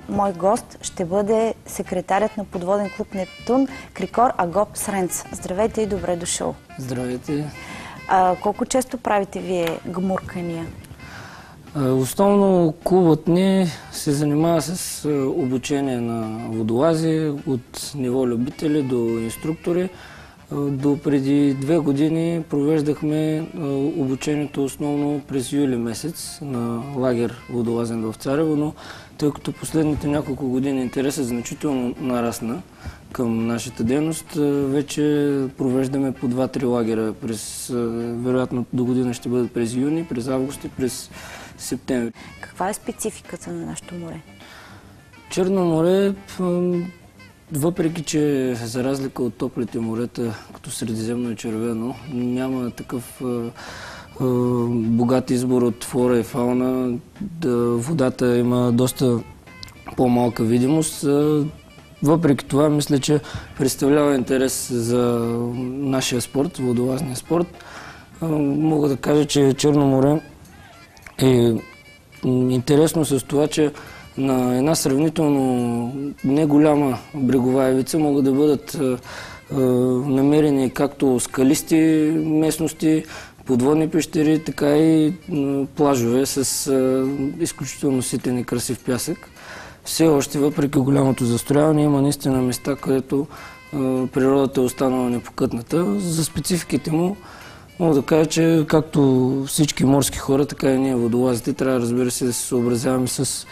мой гост ще бъде секретарят на подводен клуб Нептун Крикор Агоп Сренц. Здравейте и добре дошъл. Здравейте. Колко често правите вие гмуркания? Основно клубът ни се занимава с обучение на водолази от ниво любители до инструктори. До преди 2 години провеждахме обучението основно през юли месец на лагер водолазен в Царево, но тъй като последните няколко години интересът значително нарасна към нашата дейност, вече провеждаме по 2-3 лагера. Вероятно до година ще бъдат през юни, през август и през септември. Каква е спецификата на нашето море? Черно море, въпреки че за разлика от топлите морета, като Средиземно и Червено, няма такъв богат избор от флора и фауна. Водата има доста по-малка видимост. Въпреки това, мисля, че представлява интерес за нашия спорт, водолазния спорт. Мога да кажа, че Черно море е интересно с това, че на една сравнително неголяма брегова ивица могат да бъдат намерени както скалисти местности, подводни пещери, така и плажове с изключително ситен и красив пясък. Все още, въпреки голямото застрояване, има наистина места, където природата е останала непокътната. За спецификите му мога да кажа, че както всички морски хора, така и ние водолазите трябва, разбира се, да се съобразяваме с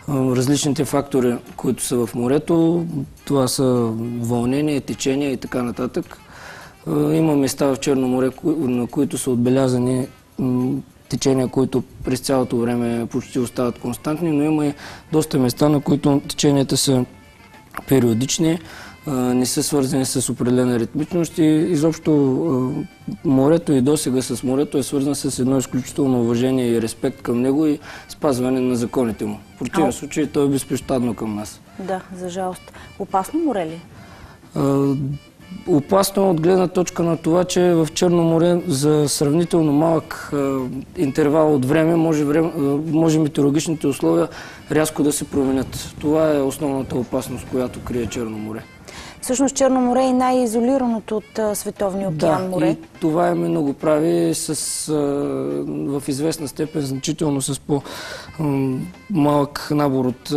различните фактори, които са в морето. Това са вълнения, течения и така нататък. Има места в Черно море, на които са отбелязани течения, които през цялото време почти остават константни, но има и доста места, на които теченията са периодични, не са свързани с определена ритмичност и изобщо морето и досега с морето е свързано с едно изключително уважение и респект към него и спазване на законите му. В противен случай той е безпощадно към нас. Да, за жалост. Опасно море ли? Опасно от гледна точка на това, че в Черно море за сравнително малък интервал от време може метеорологичните условия рязко да се променят. Това е основната опасност, която крие Черно море. Всъщност Черно море е най-изолираното от Световния океан море. И това именно го прави в известна степен значително с по-малък набор от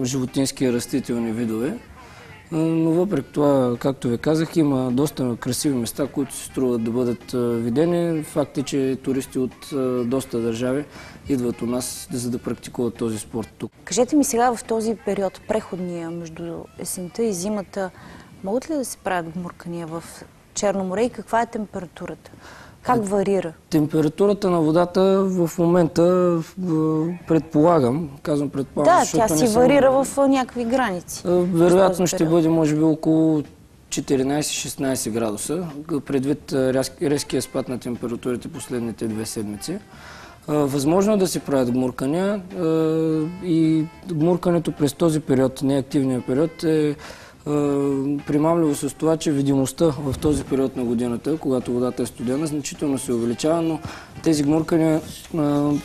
животински и растителни видове. Но въпреки това, както ви казах, има доста красиви места, които се струват да бъдат видени. Факт е, че туристи от доста държави идват у нас, за да практикуват този спорт тук. Кажете ми сега, в този период, преходния между есента и зимата, могат ли да се правят гмуркания в Черно море и каква е температурата? Как варира? Температурата на водата в момента, предполагам, тя си варира в някакви граници. Вероятно ще бъде, може би, около 14-16 градуса, предвид резкия спад на температурите последните 2 седмици. Възможно е да се правят гмуркания и гмуркането през този период, неактивния период, е примамливо с това, че видимостта в този период на годината, когато водата е студена, значително се увеличава, но тези гмуркания не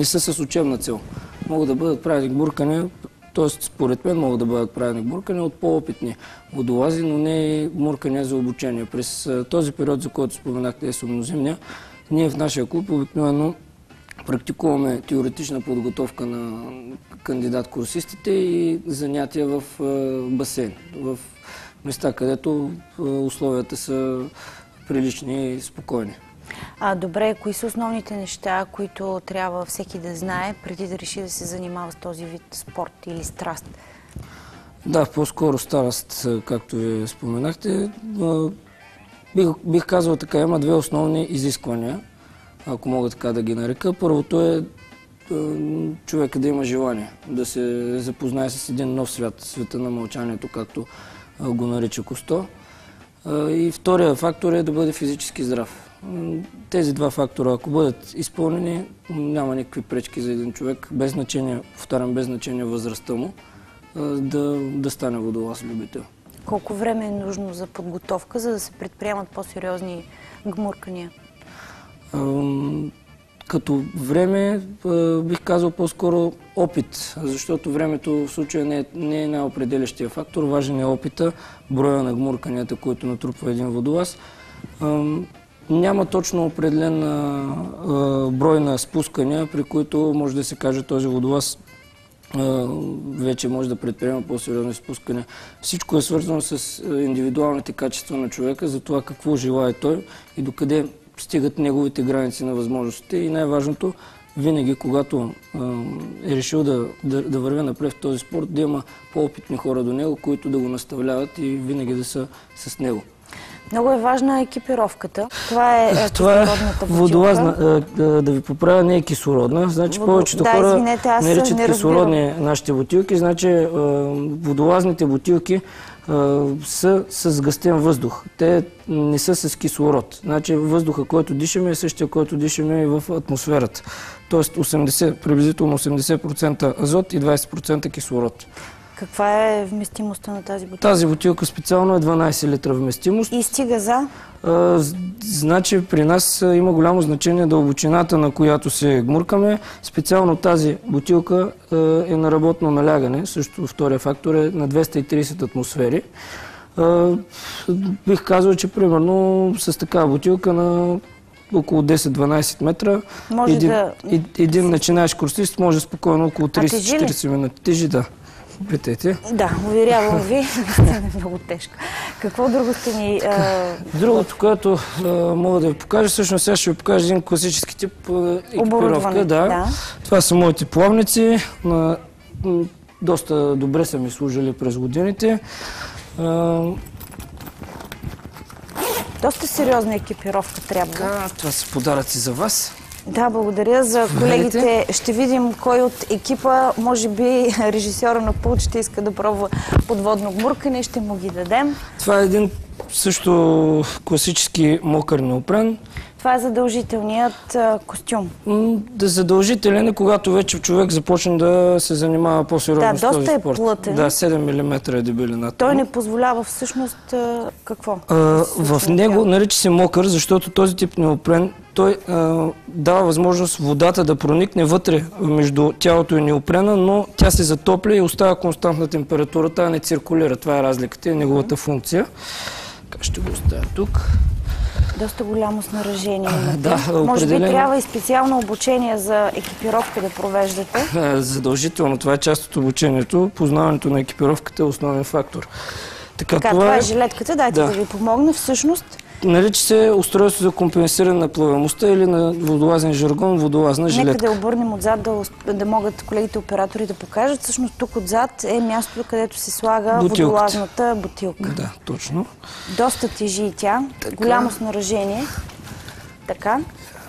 са с учебна цел. Могат да бъдат правени гмуркания, т.е. според мен могат да бъдат правени гмуркания от по-опитни водолази, но не гмуркания за обучение. През този период, за който споменахте, есомнозимния, ние в нашия клуб обикновено практикуваме теоретична подготовка на кандидат-курсистите и занятия в басейн, в места, където условията са прилични и спокойни. Добре, кои са основните неща, които трябва всеки да знае, преди да реши да се занимава с този вид спорт или страст? Да, по-скоро страст, както ви споменахте. Бих казал така, има 2 основни изисквания, ако мога така да ги нарека. Първото е човека да има желание да се запознае с един нов свят, света на мълчанието, както го нарича Кусто. И втория фактор е да бъде физически здрав. Тези 2 фактора, ако бъдат изпълнени, няма никакви пречки за един човек, без значение, повтарям, без значение възрастта му, да стане водолаз любител. Колко време е нужно за подготовка, за да се предприемат по-сериозни гмуркания? Като време, бих казал по-скоро опит, защото времето в случая не е най-определящия фактор. Важен е опита, броя на гмурканията, които натрупва един водолаз. Няма точно определен брой на спускания, при които може да се каже този водолаз вече може да предприема по-сериозни спускания. Всичко е свързано с индивидуалните качества на човека, за това какво желае той и докъде стигат неговите граници на възможностите. И най-важното, винаги, когато е решил да върви напред в този спорт, да има по-опитни хора до него, които да го наставляват и винаги да са с него. Много е важна екипировката. Това е кислородната водолаз, да ви поправя, не е кислородна. Значи повечето хора наричат кислородни нашите бутилки. Значи водолазните бутилки са с сгъстен въздух. Те не са с кислород. Значи въздуха, който дишаме, е същия, който дишаме и в атмосферата. Тоест приблизително 80% азот и 20% кислород. Каква е вместимостта на тази бутилка? Тази бутилка специално е 12 литра вместимост. И стига за? Значи при нас има голямо значение дълбочината, на която се гмуркаме. Специално тази бутилка е на работно налягане. Също втория фактор е на 230 атмосфери. Бих казал, че примерно с такава бутилка на около 10-12 метра един начинаещ курсист може спокойно около 30-40 минути. Тежи, да. Питайте. Да, уверявам ви, е много тежко. Какво друго сте ни... Другото, което мога да ви покажа, всъщност сега ще ви покажа един класически тип екипировка. Да. Това са моите плавници. Доста добре са ми служили през годините. Доста сериозна екипировка трябва. Това са подаръци за вас. Да, благодаря за колегите. Ще видим кой от екипа, може би режисьора на Пулт ще иска да пробва подводно гмуркане, ще му ги дадем. Това е един също класически мокър неопрен. Това е задължителният костюм. Задължителен е, когато вече човек започне да се занимава по-сериозно с този спорт. Да, доста е плътен. Да, 7 мм е дебелината. Той не позволява всъщност какво? В него нарича се мокър, защото този тип неопрен той дава възможност водата да проникне вътре между тялото и неопрена, но тя се затопля и остава константна температурата, а не циркулира. Това е разликата и неговата функция. Ще го оставя тук. Доста голямо снаряжение имате. Може би трябва и специално обучение за екипировка да провеждате. Задължително. Това е част от обучението. Познаването на екипировката е основен фактор. Това е жилетката. Дайте да ви помогна. Всъщност нарича се устройство за компенсиране на плаваемостта или на водолазен жаргон, водолазна жилетка. Нека да обърнем отзад, да могат колегите оператори да покажат. Всъщност тук отзад е мястото, където се слага водолазната бутилка. Да, точно. Доста тежи и тя. Голямо снаряжение. Така.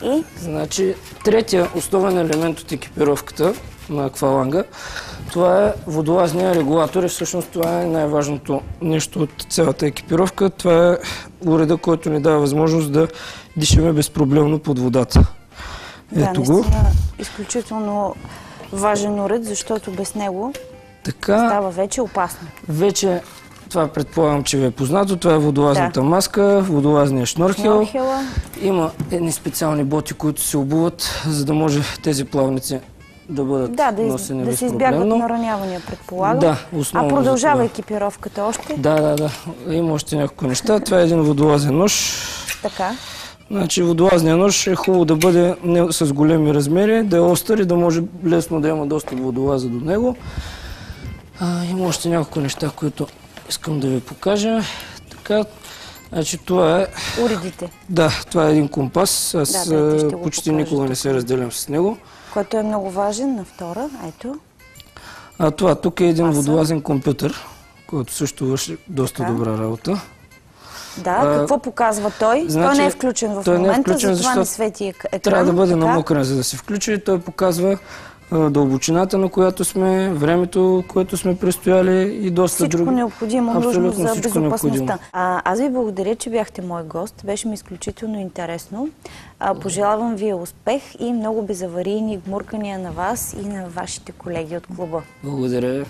И? Значи, третия основен елемент от екипировката на акваланга, това е водолазния регулатор и всъщност това е най-важното нещо от цялата екипировка. Това е уреда, който ни дава възможност да дишаме безпроблемно под водата. Ето го. Изключително важен уред, защото без него става вече опасно. Вече това предполагам, че ви е познато. Това е водолазната маска, водолазния шнорхел. Има едни специални боти, които се обуват, за да може тези плавници да бъдат носени безпроблемно. Да се избягват наранявания, предполагам. Да, основно. А продължава екипировката още? Да. Има още няколко неща. Това е един водолазен нож. Така. Значи водолазният нож е хубаво да бъде не с големи размери, да е остър и да може лесно да има доста водолаза до него. Има още няколко неща, които искам да ви покажа. Така, значи това е... Уредите. Да, това е един компас. Аз почти никога не се разделям с него. Който е много важен на втора. Ето. Това тук е един водолазен компютър, който също върши доста добра работа. Да, какво показва той? Той не е включен в момента, затова не свети екрана. Трябва да бъде намокрен, за да се включи. Той показва дълбочината, на която сме, времето, което сме престояли и доста други. Всичко необходимо, нужно за безопасността. Необходимо. Аз ви благодаря, че бяхте мой гост. Беше ми изключително интересно. Пожелавам ви успех и много безаварийни гмуркания на вас и на вашите колеги от клуба. Благодаря.